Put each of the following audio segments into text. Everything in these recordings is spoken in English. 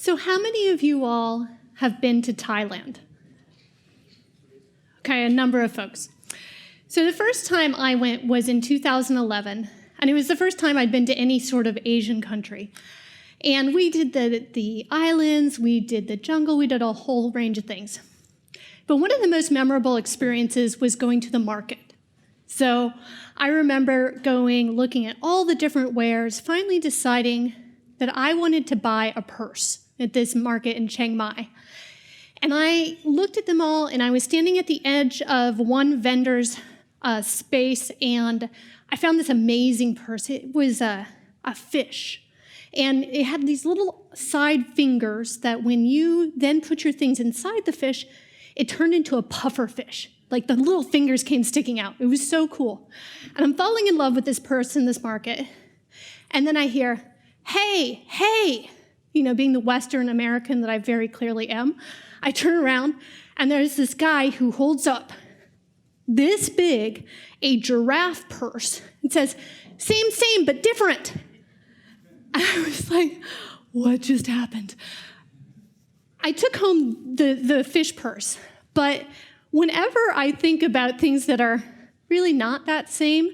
So how many of you all have been to Thailand? Okay, a number of folks. So the first time I went was in 2011, and it was the first time I'd been to any sort of Asian country. And we did the islands, we did the jungle, we did a whole range of things. But one of the most memorable experiences was going to the market. So I remember going, looking at all the different wares, finally deciding that I wanted to buy a purse at this market in Chiang Mai. And I looked at them all, and I was standing at the edge of one vendor's space, and I found this amazing purse. It was a fish, and it had these little side fingers that when you then put your things inside the fish, it turned into a puffer fish. Like the little fingers came sticking out. It was so cool. And I'm falling in love with this purse in this market. And then I hear, hey, hey, being the Western American that I very clearly am, I turn around, and there's this guy who holds up this big, a giraffe purse, and says, same, but different. I was like, what just happened? I took home the fish purse, but whenever I think about things that are really not that same,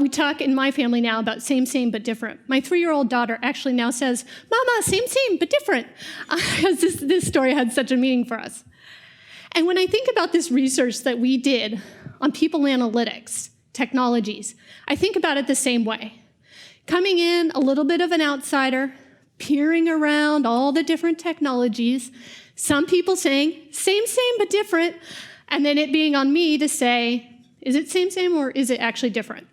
we talk in my family now about same, but different. My 3-year-old daughter actually now says, Mama, same, but different, because this story had such a meaning for us. And when I think about this research that we did on people analytics technologies, I think about it the same way. Coming in, a little bit of an outsider, peering around all the different technologies, some people saying, same, but different, and then it being on me to say, is it same, or is it actually different?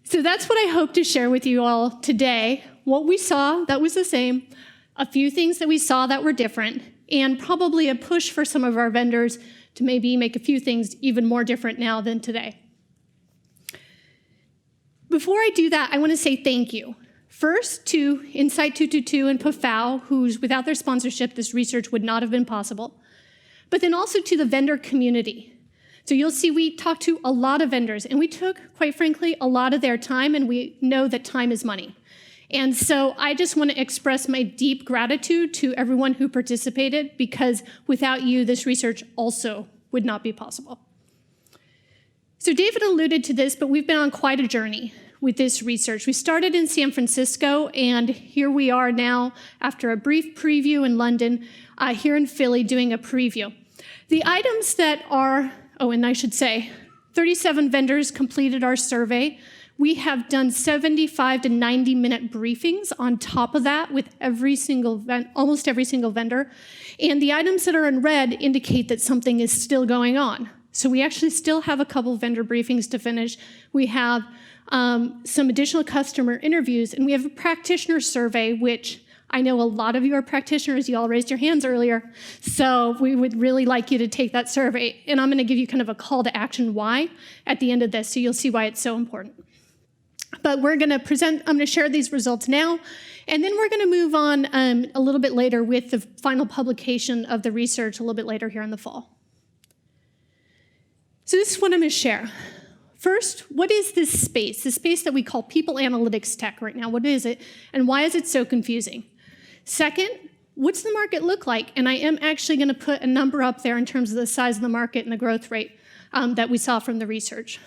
So that's what I hope to share with you all today. What we saw that was the same, a few things that we saw that were different, and probably a push for some of our vendors to maybe make a few things even more different now than today. Before I do that, I want to say thank you. First to Insight 222 and PAFOW, whose without their sponsorship, this research would not have been possible. But then also to the vendor community. So you'll see we talked to a lot of vendors, and we took, quite frankly, a lot of their time, and we know that time is money. And so I just want to express my deep gratitude to everyone who participated, because without you, this research also would not be possible. So David alluded to this, but we've been on quite a journey with this research. We started in San Francisco, and here we are now, after a brief preview in London, here in Philly doing a preview. The items that are, and I should say, 37 vendors completed our survey. We have done 75 to 90-minute briefings on top of that with almost every single vendor. And the items that are in red indicate that something is still going on. So we actually still have a couple vendor briefings to finish. We have some additional customer interviews, and we have a practitioner survey, which I know a lot of you are practitioners. You all raised your hands earlier. So we would really like you to take that survey. And I'm going to give you kind of a call to action why at the end of this, so you'll see why it's so important. But I'm going to share these results now, and then we're going to move on a little bit later with the final publication of the research a little bit later here in the fall. So this is what I'm going to share. First, what is this space that we call people analytics tech right now? What is it, and why is it so confusing? Second, what's the market look like? And I am actually going to put a number up there in terms of the size of the market and the growth rate that we saw from the research.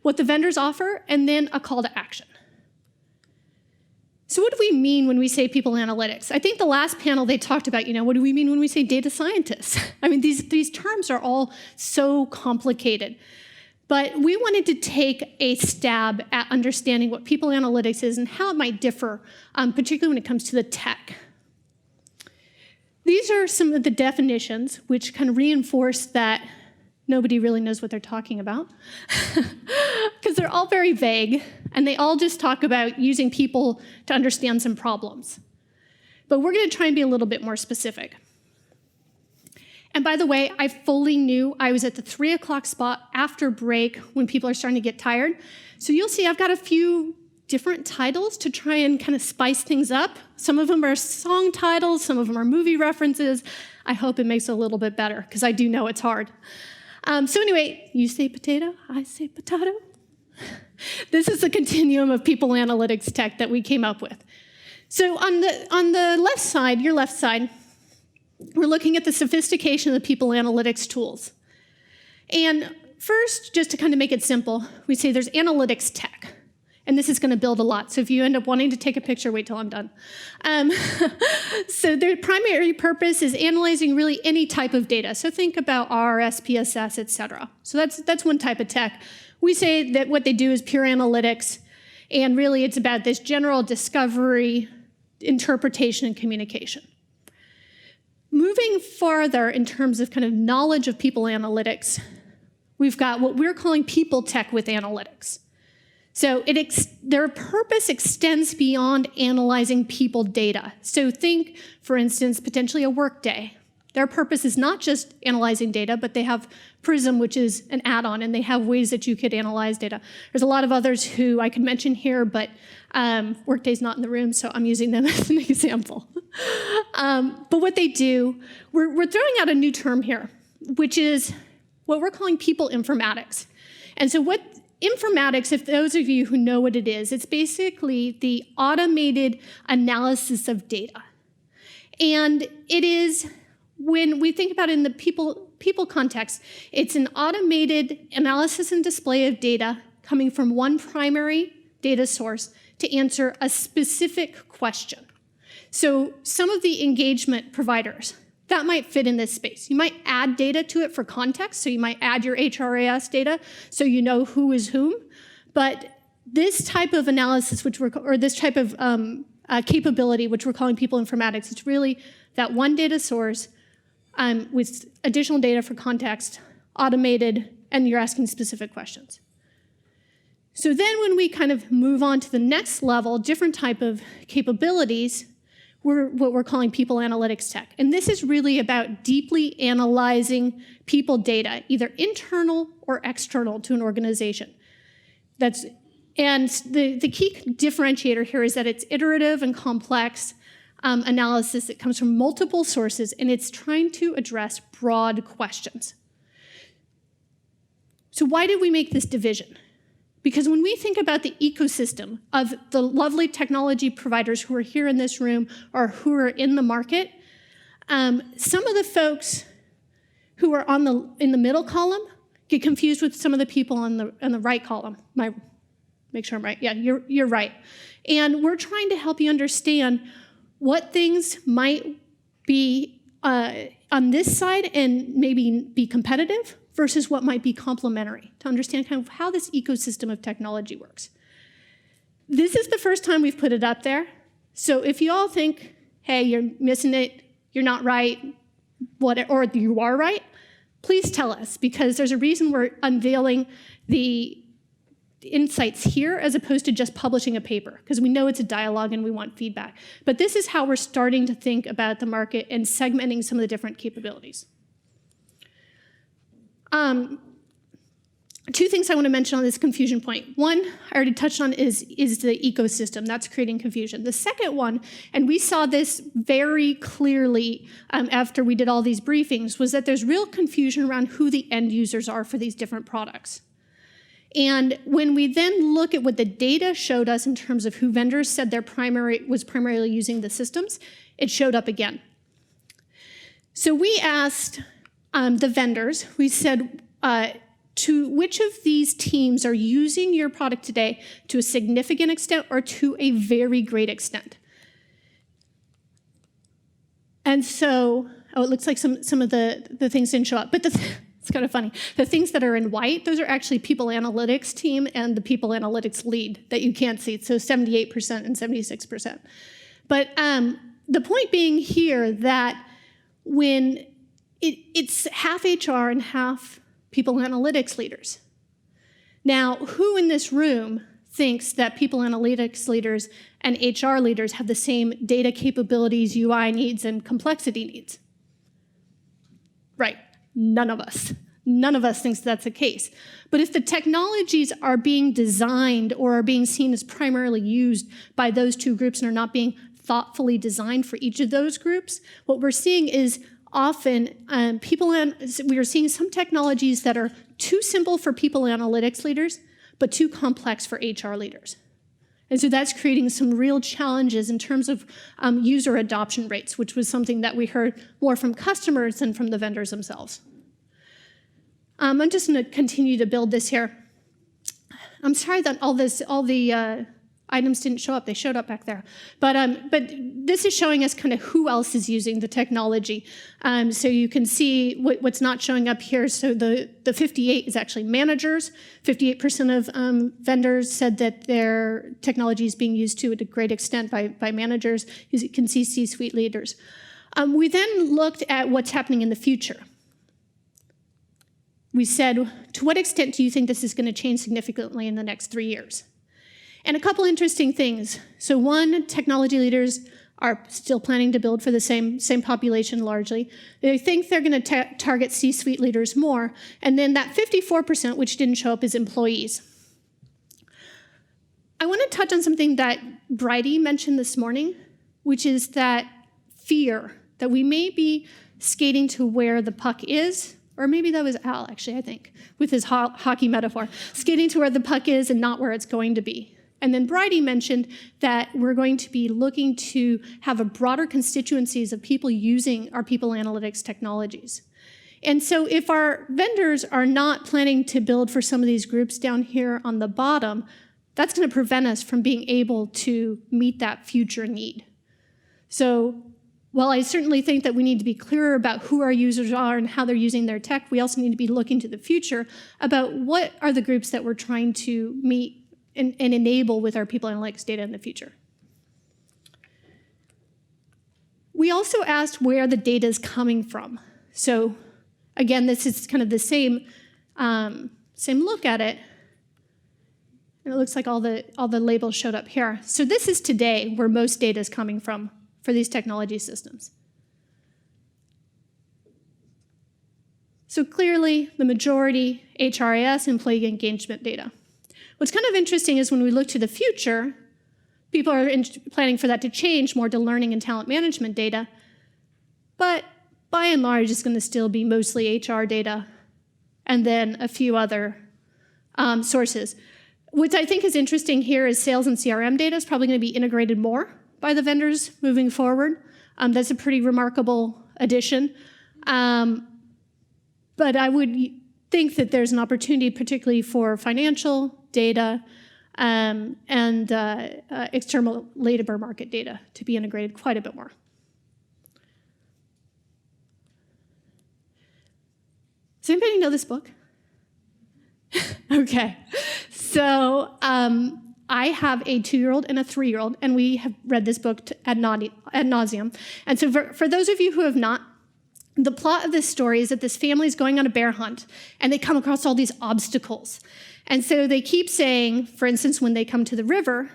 What the vendors offer, and then a call to action. So what do we mean when we say people analytics? I think the last panel they talked about, what do we mean when we say data scientists? I mean, these terms are all so complicated. But we wanted to take a stab at understanding what people analytics is and how it might differ, particularly when it comes to the tech. These are some of the definitions which kind of reinforce that nobody really knows what they're talking about, because they're all very vague, and they all just talk about using people to understand some problems. But we're going to try and be a little bit more specific. And by the way, I fully knew I was at the 3 o'clock spot after break when people are starting to get tired. So you'll see I've got a few different titles to try and kind of spice things up. Some of them are song titles, some of them are movie references. I hope it makes it a little bit better, because I do know it's hard. So anyway, you say potato, I say potato. This is the continuum of people analytics tech that we came up with. So on the left side, your left side, we're looking at the sophistication of the people analytics tools. And first, just to kind of make it simple, we say there's analytics tech. And this is going to build a lot. So if you end up wanting to take a picture, wait till I'm done. So their primary purpose is analyzing really any type of data. So think about R, SPSS, et cetera. So that's one type of tech. We say that what they do is pure analytics. And really, it's about this general discovery, interpretation, and communication. Moving farther in terms of kind of knowledge of people analytics, we've got what we're calling people tech with analytics. So their purpose extends beyond analyzing people data. So think, for instance, potentially a Workday. Their purpose is not just analyzing data, but they have Prism, which is an add-on, and they have ways that you could analyze data. There's a lot of others who I could mention here, but Workday's not in the room, so I'm using them as an example. But what they do, we're throwing out a new term here, which is what we're calling people informatics. And so what informatics, if those of you who know what it is, it's basically the automated analysis of data. And it is, when we think about it in the people context, it's an automated analysis and display of data coming from one primary data source to answer a specific question. So some of the engagement providers, that might fit in this space. You might add data to it for context, so you might add your HRIS data so you know who is whom. But this type of analysis, or this type of capability, which we're calling people informatics, it's really that one data source with additional data for context, automated, and you're asking specific questions. So then when we kind of move on to the next level, different type of capabilities, what we're calling people analytics tech. And this is really about deeply analyzing people data, either internal or external to an organization. And the key differentiator here is that it's iterative and complex analysis that comes from multiple sources, and it's trying to address broad questions. So why did we make this division? Because when we think about the ecosystem of the lovely technology providers who are here in this room or who are in the market, some of the folks who are in the middle column get confused with some of the people on the right column. Make sure I'm right. Yeah, you're right. And we're trying to help you understand what things might be on this side and maybe be competitive versus what might be complementary, to understand kind of how this ecosystem of technology works. This is the first time we've put it up there. So if you all think, hey, you're missing it, you're not right, or you are right, please tell us, because there's a reason we're unveiling the insights here as opposed to just publishing a paper, because we know it's a dialogue and we want feedback. But this is how we're starting to think about the market and segmenting some of the different capabilities. Two things I want to mention on this confusion point. One, I already touched on, is the ecosystem. That's creating confusion. The second one, and we saw this very clearly after we did all these briefings, was that there's real confusion around who the end users are for these different products. And when we then look at what the data showed us in terms of who vendors said was primarily using the systems, it showed up again. So we asked the vendors, we said, to which of these teams are using your product today to a significant extent or to a very great extent? And so, it looks like some of the things didn't show up, but it's kind of funny. The things that are in white, those are actually people analytics team and the people analytics lead that you can't see, so 78% and 76%. But the point being here that when it's half HR and half people analytics leaders. Now, who in this room thinks that people analytics leaders and HR leaders have the same data capabilities, UI needs, and complexity needs? Right, none of us. None of us thinks that's the case. But if the technologies are being designed or are being seen as primarily used by those two groups and are not being thoughtfully designed for each of those groups, what we're seeing is often we are seeing some technologies that are too simple for people analytics leaders, but too complex for HR leaders. And so that's creating some real challenges in terms of user adoption rates, which was something that we heard more from customers than from the vendors themselves. I'm just going to continue to build this here. I'm sorry that all the items didn't show up. They showed up back there. But this is showing us kind of who else is using the technology. So you can see what's not showing up here. So the 58 is actually managers. 58% of vendors said that their technology is being used to a great extent by managers. You can see C-suite leaders. We then looked at what's happening in the future. We said, to what extent do you think this is going to change significantly in the next 3 years? And a couple interesting things. So one, technology leaders are still planning to build for the same population largely. They think they're going to target C-suite leaders more. And then that 54%, which didn't show up, is employees. I want to touch on something that Bridie mentioned this morning, which is that fear, that we may be skating to where the puck is, or maybe that was Al, actually, I think, with his hockey metaphor, skating to where the puck is and not where it's going to be. And then Bridie mentioned that we're going to be looking to have a broader constituencies of people using our people analytics technologies. And so if our vendors are not planning to build for some of these groups down here on the bottom, that's going to prevent us from being able to meet that future need. So while I certainly think that we need to be clearer about who our users are and how they're using their tech, we also need to be looking to the future about what are the groups that we're trying to meet and enable with our people analytics data in the future. We also asked where the data is coming from. So again, this is kind of the same look at it. And it looks like all the labels showed up here. So this is today where most data is coming from for these technology systems. So clearly, the majority HRIS, employee engagement data. What's kind of interesting is when we look to the future, people are planning for that to change more to learning and talent management data, but by and large, it's going to still be mostly HR data and then a few other sources. What I think is interesting here is sales and CRM data is probably going to be integrated more by the vendors moving forward. That's a pretty remarkable addition. But I would think that there's an opportunity, particularly for financial data and external labor market data, to be integrated quite a bit more. Does anybody know this book? Okay. So I have a 2-year-old and a 3-year-old, and we have read this book ad nauseum. And so for those of you who have not, the plot of this story is that this family is going on a bear hunt, and they come across all these obstacles. And so they keep saying, for instance, when they come to the river,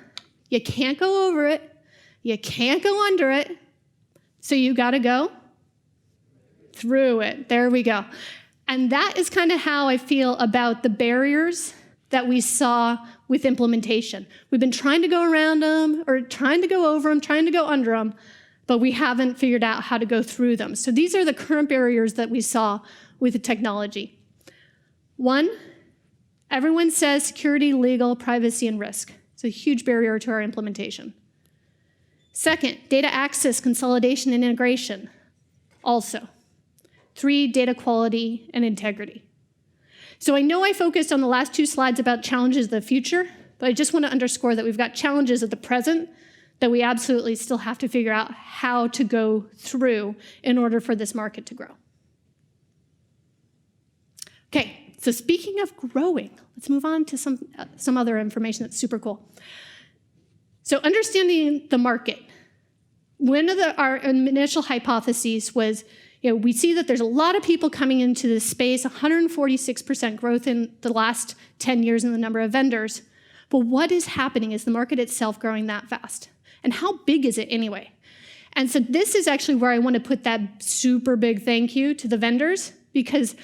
you can't go over it, you can't go under it, so you got to go through it. There we go. And that is kind of how I feel about the barriers that we saw with implementation. We've been trying to go around them, or trying to go over them, trying to go under them, but we haven't figured out how to go through them. So these are the current barriers that we saw with the technology. One, everyone says security, legal, privacy, and risk. It's a huge barrier to our implementation. Second, data access, consolidation, and integration. Also. 3, data quality and integrity. So I know I focused on the last 2 slides about challenges of the future, but I just want to underscore that we've got challenges of the present that we absolutely still have to figure out how to go through in order for this market to grow. Okay, so speaking of growing, let's move on to some other information that's super cool. So understanding the market. One of our initial hypotheses was, we see that there's a lot of people coming into this space, 146% growth in the last 10 years in the number of vendors. But what is happening? Is the market itself growing that fast? And how big is it anyway? And so this is actually where I want to put that super big thank you to the vendors, because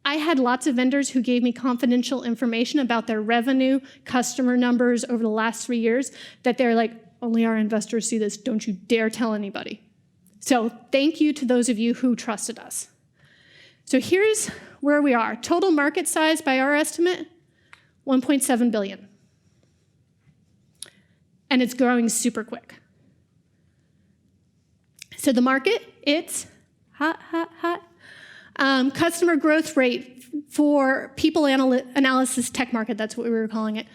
I had lots of vendors who gave me confidential information about their revenue, customer numbers over the last 3 years, that they're like, only our investors see this, don't you dare tell anybody. So thank you to those of you who trusted us. So here's where we are. Total market size by our estimate, 1.7 billion. and it's growing super quick. So the market, it's hot, hot, hot. Customer growth rate for people analysis tech market, that's what we were calling it,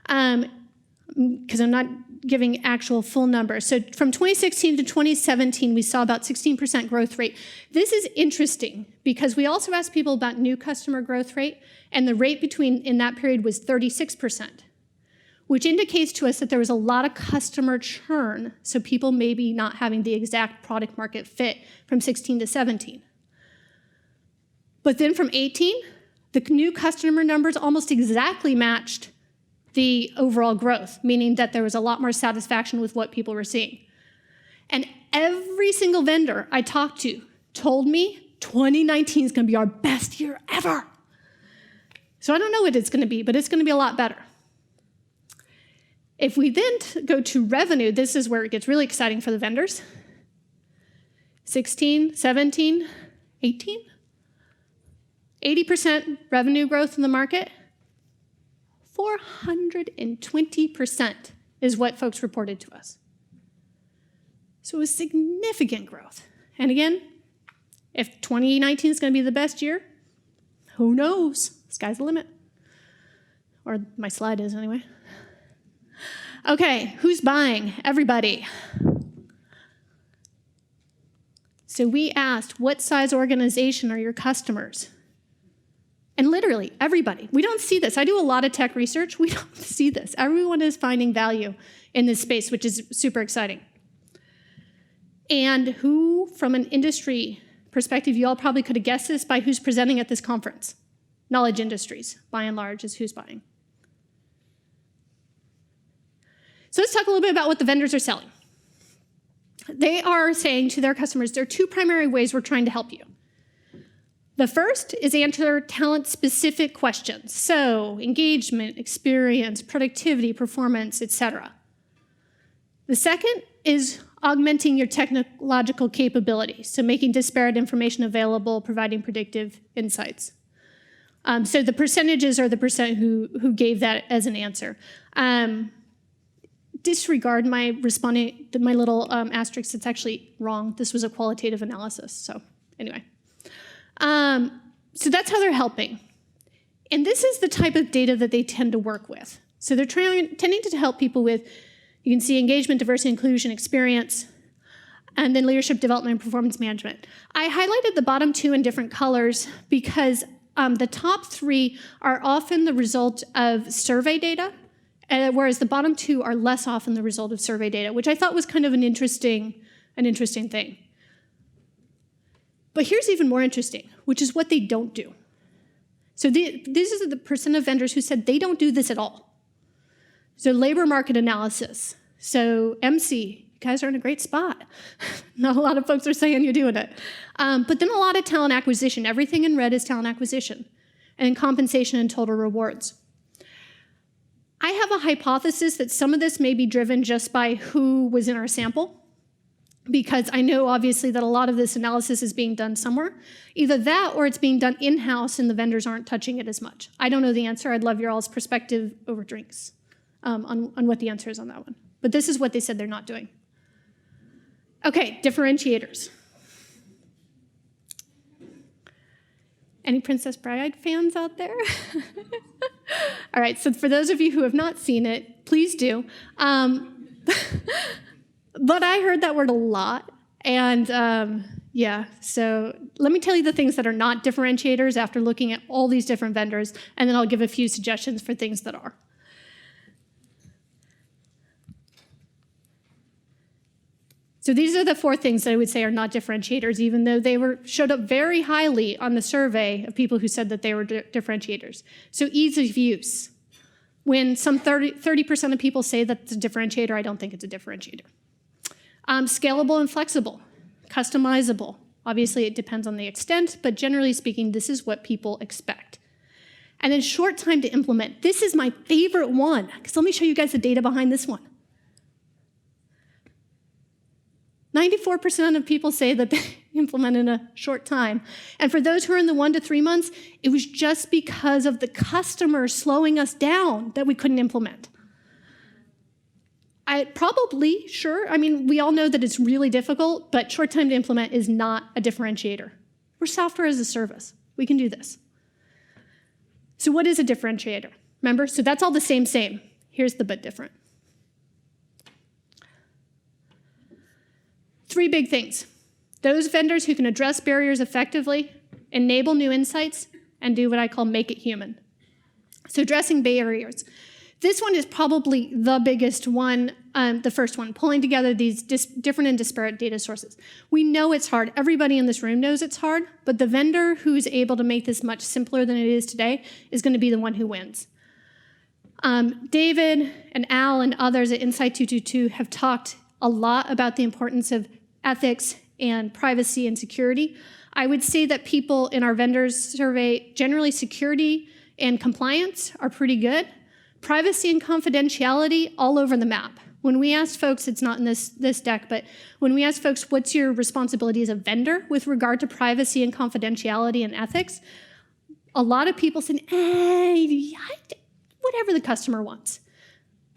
because I'm not giving actual full numbers. So from 2016 to 2017, we saw about 16% growth rate. This is interesting because we also asked people about new customer growth rate, and the rate in that period was 36%, which indicates to us that there was a lot of customer churn, so people maybe not having the exact product market fit from 16 to 17. But then from 18, the new customer numbers almost exactly matched the overall growth, meaning that there was a lot more satisfaction with what people were seeing. And every single vendor I talked to told me 2019 is going to be our best year ever. So I don't know what it's going to be, but it's going to be a lot better. If we then go to revenue, this is where it gets really exciting for the vendors. 16, 17, 18. 80% revenue growth in the market. 420% is what folks reported to us. So it was significant growth. And again, if 2019 is going to be the best year, who knows? Sky's the limit. Or my slide is anyway. Okay, who's buying? Everybody. So we asked, what size organization are your customers? And literally, everybody. We don't see this. I do a lot of tech research. We don't see this. Everyone is finding value in this space, which is super exciting. And who, from an industry perspective, you all probably could have guessed this by who's presenting at this conference. Knowledge industries, by and large, is who's buying. So let's talk a little bit about what the vendors are selling. They are saying to their customers, there are two primary ways we're trying to help you. The first is answer talent-specific questions. So engagement, experience, productivity, performance, etc. The second is augmenting your technological capabilities, so making disparate information available, providing predictive insights. So the percentages are the percent who gave that as an answer. Disregard my responding, my little asterisk, it's actually wrong. This was a qualitative analysis, so anyway. So that's how they're helping. And this is the type of data that they tend to work with. So they're tending to help people with, you can see engagement, diversity, inclusion, experience, and then leadership development and performance management. I highlighted the bottom two in different colors because the top three are often the result of survey data, whereas the bottom two are less often the result of survey data, which I thought was kind of an interesting thing. But here's even more interesting, which is what they don't do. So this is the percent of vendors who said they don't do this at all. So labor market analysis. So MC, you guys are in a great spot. Not a lot of folks are saying you're doing it. But then a lot of talent acquisition. Everything in red is talent acquisition. And then compensation and total rewards. I have a hypothesis that some of this may be driven just by who was in our sample, because I know obviously that a lot of this analysis is being done somewhere. Either that or it's being done in-house and the vendors aren't touching it as much. I don't know the answer. I'd love your all's perspective over drinks on what the answer is on that one. But this is what they said they're not doing. Okay, differentiators. Any Princess Bride fans out there? All right, so for those of you who have not seen it, please do. But I heard that word a lot, and yeah, so let me tell you the things that are not differentiators after looking at all these different vendors, and then I'll give a few suggestions for things that are. So these are the 4 things that I would say are not differentiators, even though they showed up very highly on the survey of people who said that they were differentiators. So ease of use. When some 30% of people say that it's a differentiator, I don't think it's a differentiator. Scalable and flexible, customizable. Obviously, it depends on the extent, but generally speaking, this is what people expect. And then short time to implement. This is my favorite one, because let me show you guys the data behind this one. 94% of people say that they implement in a short time. And for those who are in the 1 to 3 months, it was just because of the customer slowing us down that we couldn't implement. Probably, sure. I mean, we all know that it's really difficult, but short time to implement is not a differentiator. We're software as a service. We can do this. So what is a differentiator? Remember? So that's all the same. Here's the but different. 3 big things. Those vendors who can address barriers effectively, enable new insights, and do what I call make it human. So addressing barriers. This one is probably the biggest one, the first one, pulling together these different and disparate data sources. We know it's hard. Everybody in this room knows it's hard, but the vendor who's able to make this much simpler than it is today is going to be the one who wins. David and Al and others at Insight 222 have talked a lot about the importance of ethics and privacy and security. I would say that people in our vendors survey, generally security and compliance are pretty good. Privacy and confidentiality all over the map. When we asked folks, it's not in this deck, but when we asked folks, what's your responsibility as a vendor with regard to privacy and confidentiality and ethics, a lot of people said, whatever the customer wants.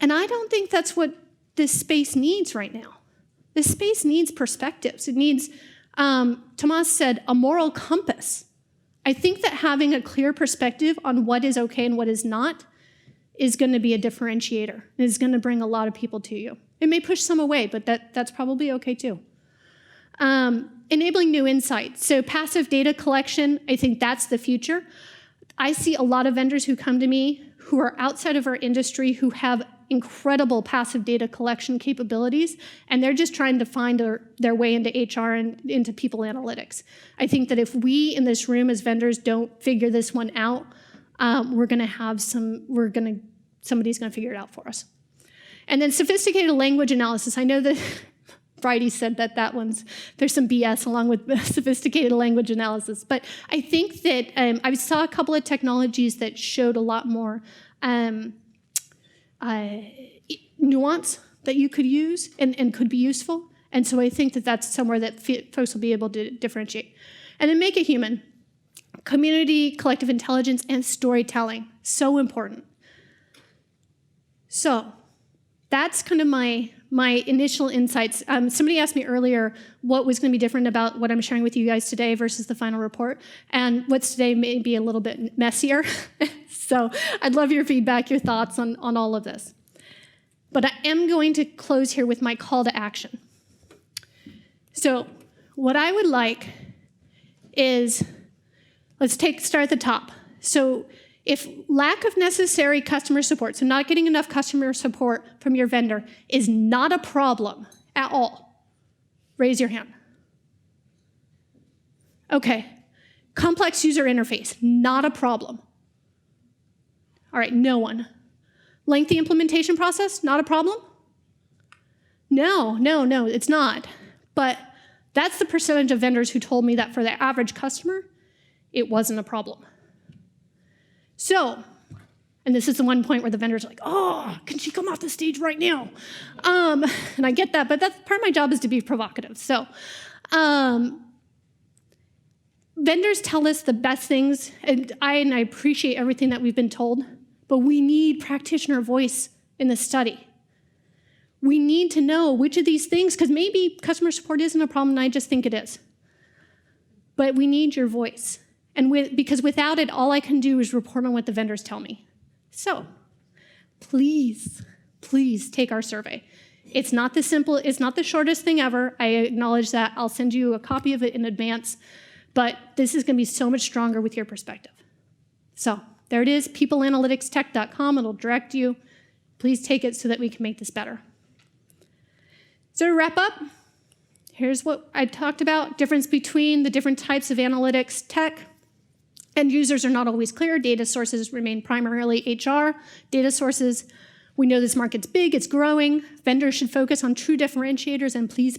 And I don't think that's what this space needs right now. This space needs perspectives. It needs, Tomas said, a moral compass. I think that having a clear perspective on what is okay and what is not is going to be a differentiator. It is going to bring a lot of people to you. It may push some away, but that's probably okay too. Enabling new insights. So passive data collection, I think that's the future. I see a lot of vendors who come to me who are outside of our industry who have incredible passive data collection capabilities, and they're just trying to find their way into HR and into people analytics. I think that if we in this room as vendors don't figure this one out, somebody's going to figure it out for us. And then sophisticated language analysis. I know that Bridie said that there's some BS along with sophisticated language analysis. But I think that I saw a couple of technologies that showed a lot more nuance that you could use and could be useful. And so I think that that's somewhere that folks will be able to differentiate. And then make it human. Community, collective intelligence, and storytelling. So important. So that's kind of my initial insights. Somebody asked me earlier what was going to be different about what I'm sharing with you guys today versus the final report. And what's today may be a little bit messier. So I'd love your feedback, your thoughts on all of this. But I am going to close here with my call to action. So what I would like is, let's start at the top. So if lack of necessary customer support, so not getting enough customer support from your vendor is not a problem at all, raise your hand. Okay, complex user interface, not a problem. All right, no one. Lengthy implementation process, not a problem? No, it's not. But that's the percentage of vendors who told me that for their average customer, it wasn't a problem. So, and this is the one point where the vendors are like, oh, can she come off the stage right now? And I get that, but that's part of my job is to be provocative. So, vendors tell us the best things, and I appreciate everything that we've been told, but we need practitioner voice in the study. We need to know which of these things, because maybe customer support isn't a problem, and I just think it is. But we need your voice. And because without it, all I can do is report on what the vendors tell me. So please take our survey. It's not the shortest thing ever. I acknowledge that. I'll send you a copy of it in advance. But this is going to be so much stronger with your perspective. So there it is, peopleanalyticstech.com. It'll direct you. Please take it so that we can make this better. So to wrap up, here's what I talked about, difference between the different types of analytics tech. End users are not always clear. Data sources remain primarily HR. Data sources, we know this market's big, it's growing. Vendors should focus on true differentiators, and please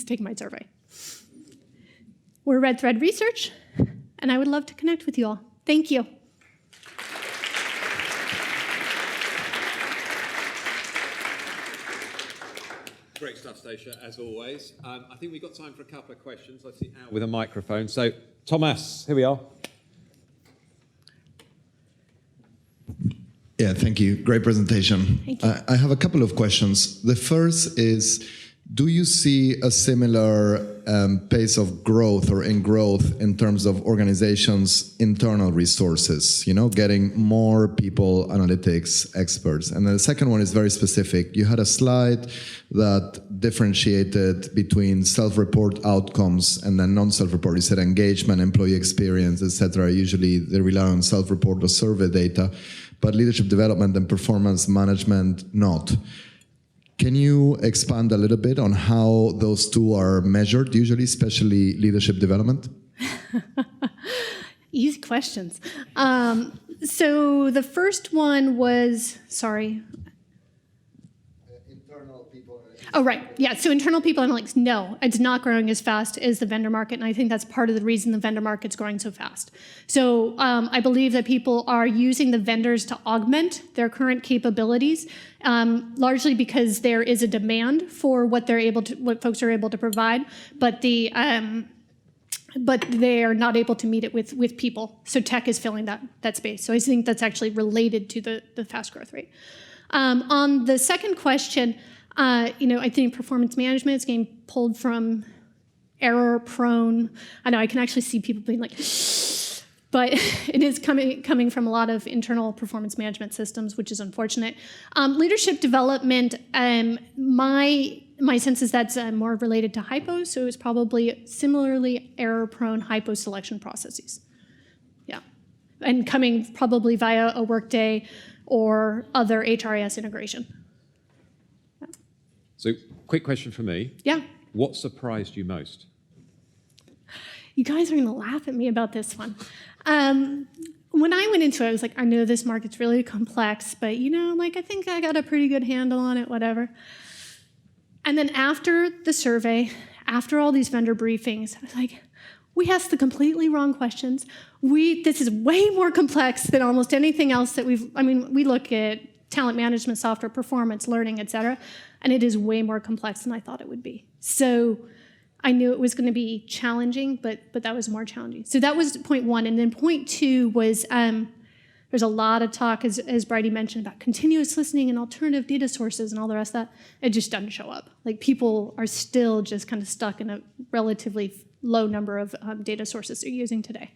take my survey. We're Red Thread Research, and I would love to connect with you all. Thank you. Great stuff, Stacia, as always. I think we've got time for a couple of questions. I see Al with a microphone. So, Thomas, here we are. Yeah, thank you. Great presentation. Thank you. I have a couple of questions. The first is, do you see a similar pace of growth or in growth in terms of organizations' internal resources, getting more people, analytics experts? And then the second one is very specific. You had a slide that differentiated between self-report outcomes and then non-self-report. You said engagement, employee experience, etc. Usually they rely on self-report or survey data, but leadership development and performance management not. Can you expand a little bit on how those two are measured, usually, especially leadership development? Easy questions. So the first one was, sorry. Internal people. Oh, right. Yeah. So internal people analytics, no, it's not growing as fast as the vendor market. And I think that's part of the reason the vendor market's growing so fast. So I believe that people are using the vendors to augment their current capabilities, largely because there is a demand for what folks are able to provide, but they are not able to meet it with people. So tech is filling that space. So I think that's actually related to the fast growth rate. On the second question, I think performance management is getting pulled from error-prone. I know I can actually see people being like, but it is coming from a lot of internal performance management systems, which is unfortunate. Leadership development, my sense is that's more related to hypo, so it's probably similarly error-prone hypo selection processes. Yeah, and coming probably via a Workday or other HRIS integration. Yeah. So, quick question for me. Yeah. What surprised you most? You guys are going to laugh at me about this one. When I went into it, I was like, I know this market's really complex, but I think I got a pretty good handle on it, whatever. And then after the survey, after all these vendor briefings, I was like, we asked the completely wrong questions. This is way more complex than almost anything else that we look at talent management software, performance, learning, et cetera, and it is way more complex than I thought it would be. So I knew it was going to be challenging, but that was more challenging. So that was point one. And then point two was there's a lot of talk, as Bridie mentioned, about continuous listening and alternative data sources and all the rest of that. It just doesn't show up. Like, people are still just kind of stuck in a relatively low number of data sources they're using today.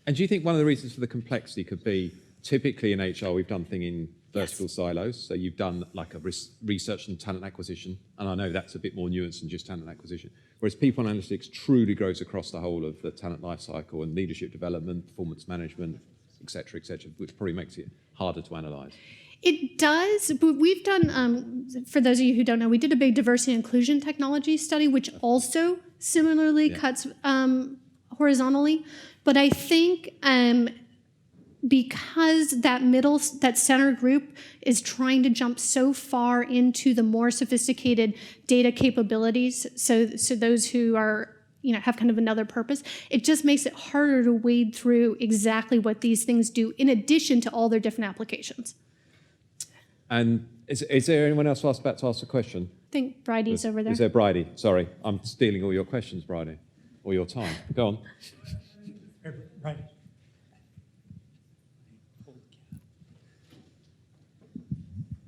And do you think one of the reasons for the complexity could be, typically in HR, we've done things in vertical silos. So you've done like a research and talent acquisition, and I know that's a bit more nuanced than just talent acquisition. Whereas people analytics truly goes across the whole of the talent lifecycle and leadership development, performance management, et cetera, which probably makes it harder to analyze. It does, but we've done, for those of you who don't know, we did a big diversity and inclusion technology study, which also similarly cuts horizontally. But I think because that center group is trying to jump so far into the more sophisticated data capabilities, so those who are have kind of another purpose, it just makes it harder to wade through exactly what these things do in addition to all their different applications. And is there anyone else about to ask a question? I think Bridie's over there. Is there Bridie? Sorry, I'm stealing all your questions, Bridie, or your time. Go on. Right.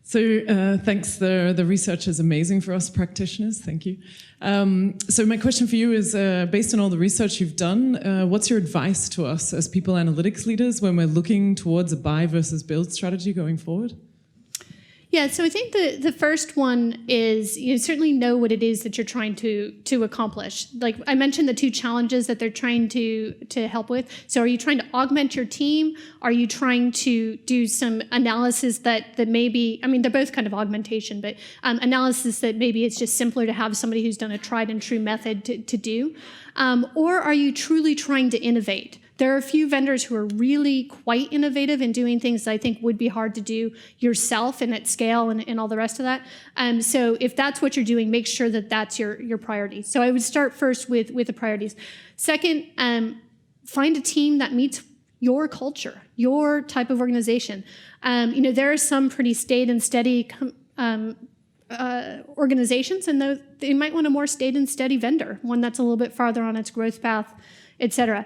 So thanks. The research is amazing for us practitioners. Thank you. So my question for you is, based on all the research you've done, what's your advice to us as people analytics leaders when we're looking towards a buy versus build strategy going forward? Yeah, so I think the first one is you certainly know what it is that you're trying to accomplish. Like I mentioned, the two challenges that they're trying to help with. So are you trying to augment your team? Are you trying to do some analysis that maybe, they're both kind of augmentation, but analysis that maybe it's just simpler to have somebody who's done a tried and true method to do? Or are you truly trying to innovate? There are a few vendors who are really quite innovative in doing things that I think would be hard to do yourself and at scale and all the rest of that. So if that's what you're doing, make sure that that's your priority. So I would start first with the priorities. Second, find a team that meets your culture, your type of organization. There are some pretty staid and steady organizations, and they might want a more staid and steady vendor, one that's a little bit farther on its growth path, et cetera.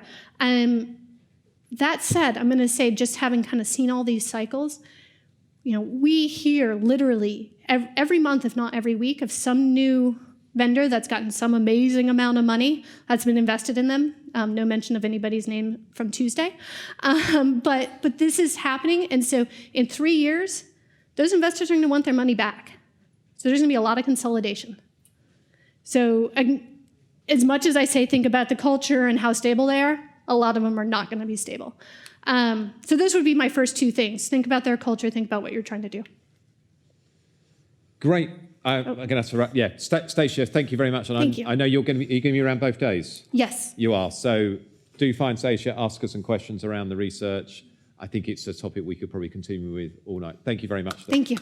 That said, I'm going to say, just having kind of seen all these cycles, we hear literally every month, if not every week, of some new vendor that's gotten some amazing amount of money that's been invested in them. No mention of anybody's name from Tuesday. But this is happening. And so in 3 years, those investors are going to want their money back. So there's going to be a lot of consolidation. So as much as I say think about the culture and how stable they are, a lot of them are not going to be stable. So those would be my first two things. Think about their culture, think about what you're trying to do. Great. I'm going to have to wrap. Yeah, Stacia, thank you very much. And Thank you. I know you're going to be around both days. Yes. You are. So do find Stacia, ask her some questions around the research. I think it's a topic we could probably continue with all night. Thank you very much. Thank you.